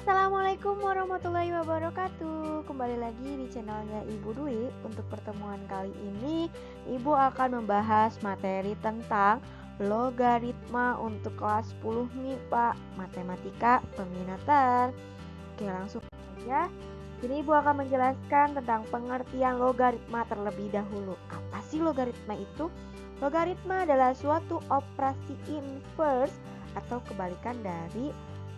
Assalamualaikum warahmatullahi wabarakatuh. Kembali lagi di channelnya Ibu Dwi. Untuk pertemuan kali ini Ibu akan membahas materi tentang logaritma untuk kelas 10 MIPA Matematika Peminatan. Oke, langsung saja. Ini Ibu akan menjelaskan tentang pengertian logaritma terlebih dahulu. Apa sih logaritma itu? Logaritma adalah suatu operasi inverse atau kebalikan dari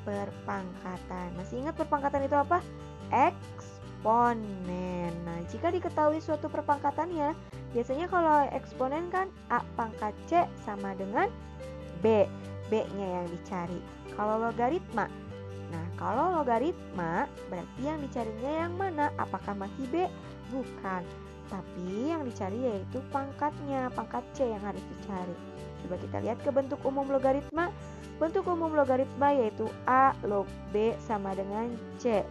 perpangkatan. Masih ingat perpangkatan itu apa? Eksponen. Nah, jika diketahui suatu perpangkatannya, biasanya kalau eksponen kan A pangkat C sama dengan B. B-nya yang dicari. Kalau logaritma, berarti yang dicarinya yang mana? Apakah masih B? Bukan. Tapi yang dicari yaitu pangkatnya, pangkat C yang harus dicari. Coba kita lihat ke bentuk umum logaritma. Bentuk umum logaritma yaitu A log B sama dengan C.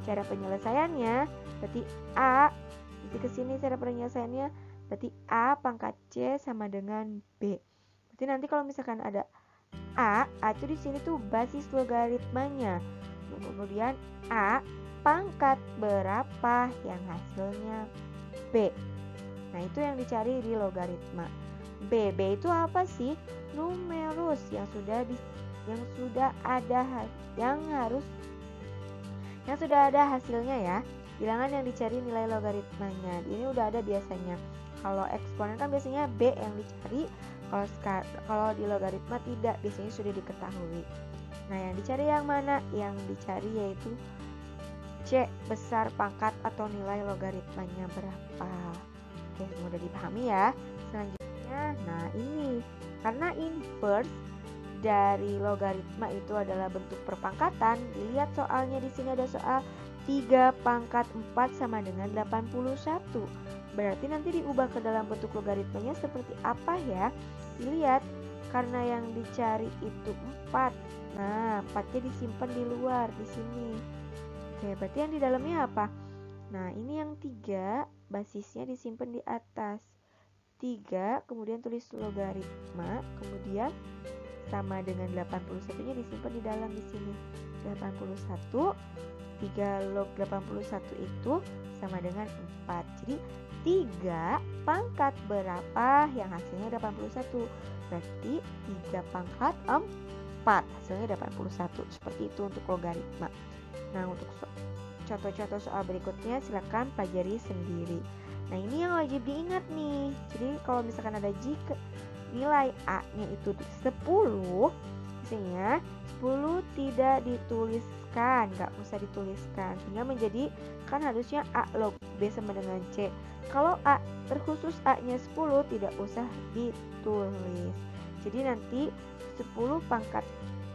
Cara penyelesaiannya berarti A, nanti ke sini cara penyelesaiannya berarti A pangkat C sama dengan B. Berarti nanti kalau misalkan ada A itu di sini tuh basis logaritmanya. Kemudian A pangkat berapa yang hasilnya B. Nah, itu yang dicari di logaritma. B itu apa sih? Numerus yang sudah ada hasilnya ya. Bilangan yang dicari nilai logaritmanya. Ini udah ada biasanya. Kalau eksponen kan biasanya B yang dicari. Kalau di logaritma tidak, biasanya sudah diketahui. Nah, yang dicari yang mana? Yang dicari yaitu C besar pangkat atau nilai logaritmanya berapa. Oke, mudah dipahami ya. Selanjutnya, nah ini karena inverse dari logaritma itu adalah bentuk perpangkatan. Dilihat soalnya, di sini ada soal 3 pangkat 4 sama dengan 81. Berarti nanti diubah ke dalam bentuk logaritmanya seperti apa ya? Dilihat, karena yang dicari itu 4. Nah, 4-nya disimpan di luar di sini. Oke, berarti yang di dalamnya apa? Nah, ini yang 3 basisnya disimpan di atas. 3, kemudian tulis logaritma, kemudian sama dengan 81-nya disimpan di dalam di sini. 81, 3 log 81 itu sama dengan 4. Jadi 3 pangkat berapa yang hasilnya 81. Berarti 3 pangkat 4 hasilnya 81. Seperti itu untuk logaritma. Nah, untuk contoh-contoh soal berikutnya silakan pelajari sendiri. Nah, ini yang wajib diingat nih. Jadi kalau misalkan ada jika nilai A-nya itu 10, misalnya 10 tidak dituliskan, nggak usah dituliskan, sehingga menjadi kan harusnya A log B sama dengan C. Kalau A terkhusus A-nya 10 tidak usah ditulis. Jadi nanti 10 pangkat,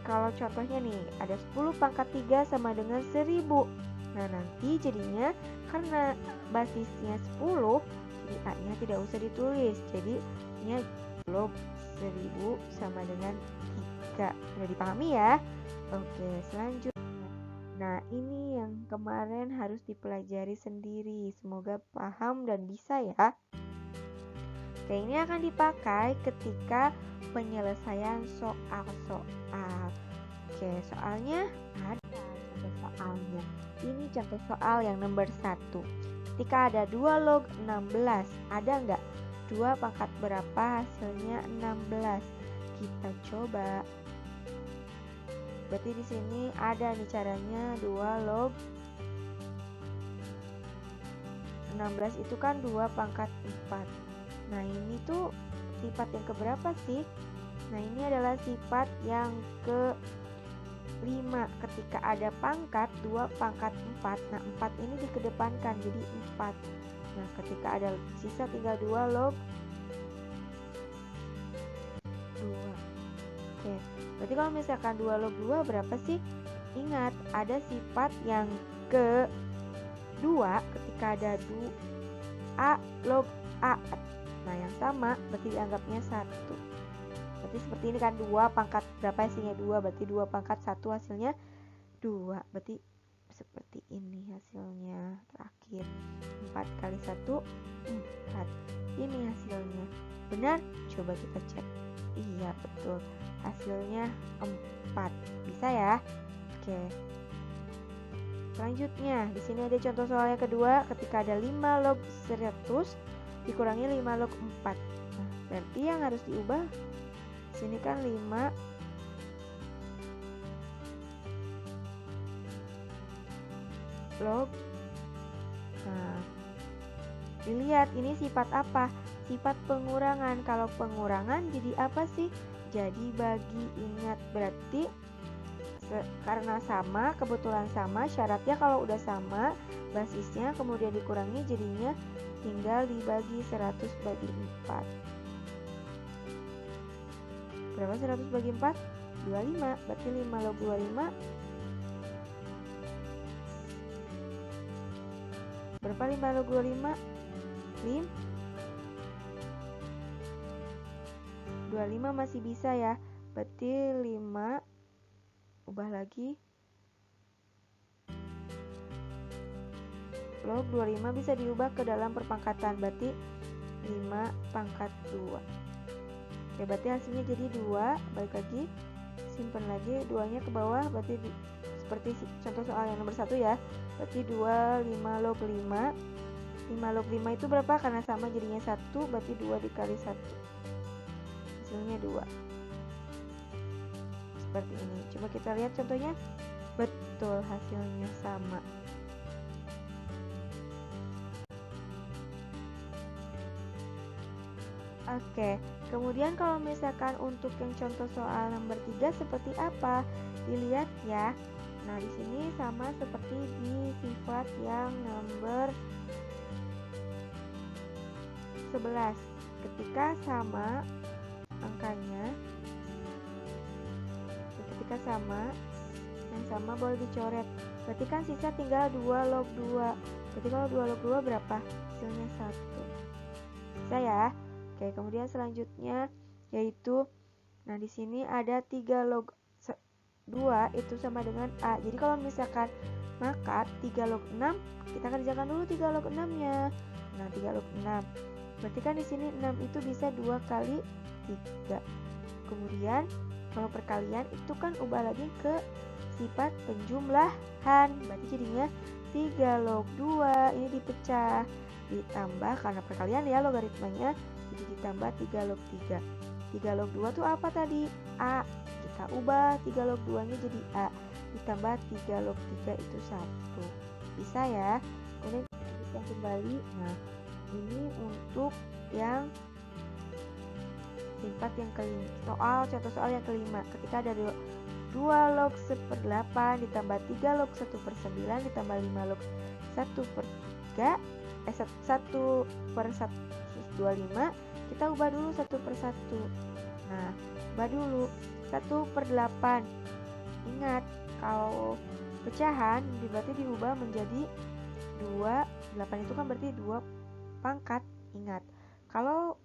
kalau contohnya nih ada 10 pangkat 3 sama dengan 1000. Nah, nanti jadinya karena basisnya 10, jadi A-nya tidak usah ditulis. Jadi ini log 1000 sama dengan 3. Sudah dipahami ya? Oke, selanjutnya. Nah, ini yang kemarin harus dipelajari sendiri. Semoga paham dan bisa ya. Oke, ini akan dipakai ketika penyelesaian soal-soal. Oke, soalnya ada contoh soalnya. Ini contoh soal yang nomor 1. Ketika ada 2 log 16, ada nggak 2 pangkat berapa hasilnya 16? Kita coba. Berarti di sini ada nih caranya 2 log 16 itu kan 2 pangkat 4. Nah, ini tuh sifat yang keberapa sih? Nah, ini adalah sifat yang ke-5. Ketika ada pangkat 2 pangkat 4. Nah, 4 ini dikedepankan jadi 4. Nah, ketika ada sisa tinggal 2 log 2. Oke, berarti kalau misalkan 2 log 2 berapa sih? Ingat, ada sifat yang ke-2 ketika ada A log A. Nah, yang sama berarti dianggapnya 1. Berarti seperti ini kan 2 pangkat berapa hasilnya 2, berarti 2 pangkat 1 hasilnya 2. Berarti seperti ini hasilnya terakhir. 4 kali 1 4. Ini hasilnya. Benar? Coba kita cek. Iya, betul. Hasilnya 4. Bisa ya? Oke. Selanjutnya, di sini ada contoh soal yang kedua, ketika ada 5 log 100 dikurangi 5 log 4. Nah, berarti yang harus diubah sini kan 5 log. Nah, dilihat ini sifat apa? Sifat pengurangan. Kalau pengurangan jadi apa sih? Jadi bagi, ingat, berarti karena sama, kebetulan sama, syaratnya kalau udah sama basisnya kemudian dikurangi jadinya tinggal dibagi 100 bagi 4. Berapa 100 bagi 4? 25. Berarti 5 log 25. Berapa 5 log 25? 25 masih bisa ya. Berarti 5 ubah lagi log 25 bisa diubah ke dalam perpangkatan, berarti 5 pangkat 2. Oke, berarti hasilnya jadi 2. Balik lagi, simpan lagi 2-nya ke bawah, berarti seperti contoh soal yang nomor 1 ya. Berarti 2, 5 log 5. 5 log 5 itu berapa? Karena sama jadinya 1, berarti 2 dikali 1. Hasilnya 2. Seperti ini. Coba kita lihat contohnya. Betul, hasilnya sama. Oke, kemudian kalau misalkan untuk yang contoh soal nomor 3 seperti apa? Dilihat ya. Nah, di sini sama seperti di sifat yang nomor 11. Ketika sama angkanya, ketika sama, yang sama boleh dicoret. Berarti kan sisa tinggal 2 log 2. Berarti kalau 2 log 2 berapa? Hasilnya 1. Bisa ya? Oke, kemudian selanjutnya yaitu, nah di sini ada 3 log 2 itu sama dengan A. Jadi kalau misalkan maka 3 log 6, kita kerjakan dulu 3 log 6-nya. Nah, 3 log 6. Berarti kan di sini 6 itu bisa 2 kali 3. Kemudian kalau perkalian itu kan ubah lagi ke sifat penjumlahan. Berarti jadinya 3 log 2 ini dipecah, ditambah karena perkalian ya logaritmanya, jadi ditambah 3 log 3. 3 log 2 tuh apa tadi? A. Kita ubah 3 log 2 nya jadi A, ditambah 3 log 3 itu 1. Bisa ya? Kemudian kita kembali. Nah, ini untuk yang sifat yang kelima, contoh soal yang kelima. Ketika ada 2 log 1/8 ditambah 3 log 1/9 ditambah 5 log 1/3, 1/125, kita ubah dulu 1/1. Nah, ubah dulu 1/8. Ingat, kalau pecahan berarti diubah menjadi 2. 8 itu kan berarti 2 pangkat. Ingat, kalau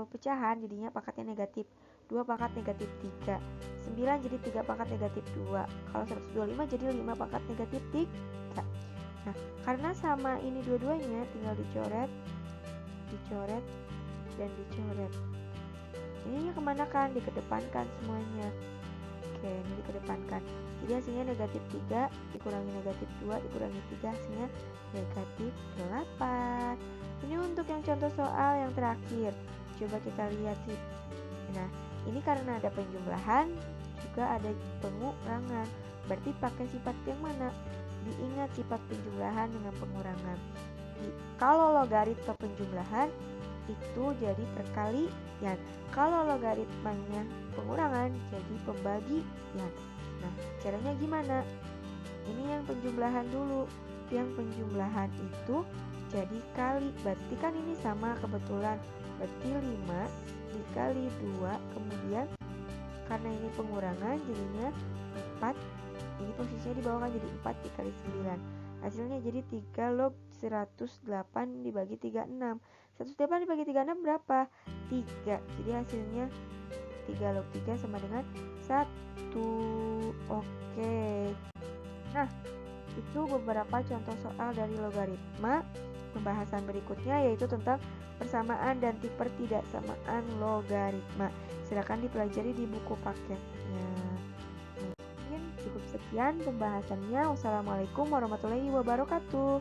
pecahan jadinya pangkatnya negatif. 2 pangkat negatif 3. 9 jadi 3 pangkat negatif 2. Kalau 125 jadi 5 pangkat negatif 3. Nah, karena sama ini dua-duanya tinggal dicoret, dan dicoret. Ininya kemana kan? Dikedepankan semuanya. Oke, ini dikedepankan. Jadi hasilnya negatif 3 dikurangi negatif 2 dikurangi 3, hasilnya negatif 8. Ini untuk yang contoh soal yang terakhir. Coba kita lihat sih. Nah, ini karena ada penjumlahan juga ada pengurangan. Berarti pakai sifat yang mana? Diingat sifat penjumlahan dengan pengurangan. Kalau logaritma penjumlahan itu jadi perkalian. Kalau logaritmanya pengurangan jadi pembagian. Nah, caranya gimana? Ini yang penjumlahan dulu. Yang penjumlahan itu jadi kali. Berarti kan ini sama kebetulan. Berarti 5 dikali 2, kemudian karena ini pengurangan jadinya 4. Ini posisinya di bawah kan, jadi 4 dikali 9. Hasilnya jadi 3 log 108 dibagi 36. 108 dibagi 36 berapa? 3. Jadi hasilnya 3 log 3 sama dengan 1. Oke. Nah, itu beberapa contoh soal dari logaritma. Pembahasan berikutnya yaitu tentang persamaan dan tipe tidak samaan logaritma. Silakan dipelajari di buku paketnya. Mungkin cukup sekian. Sekian pembahasannya. Wassalamualaikum warahmatullahi wabarakatuh.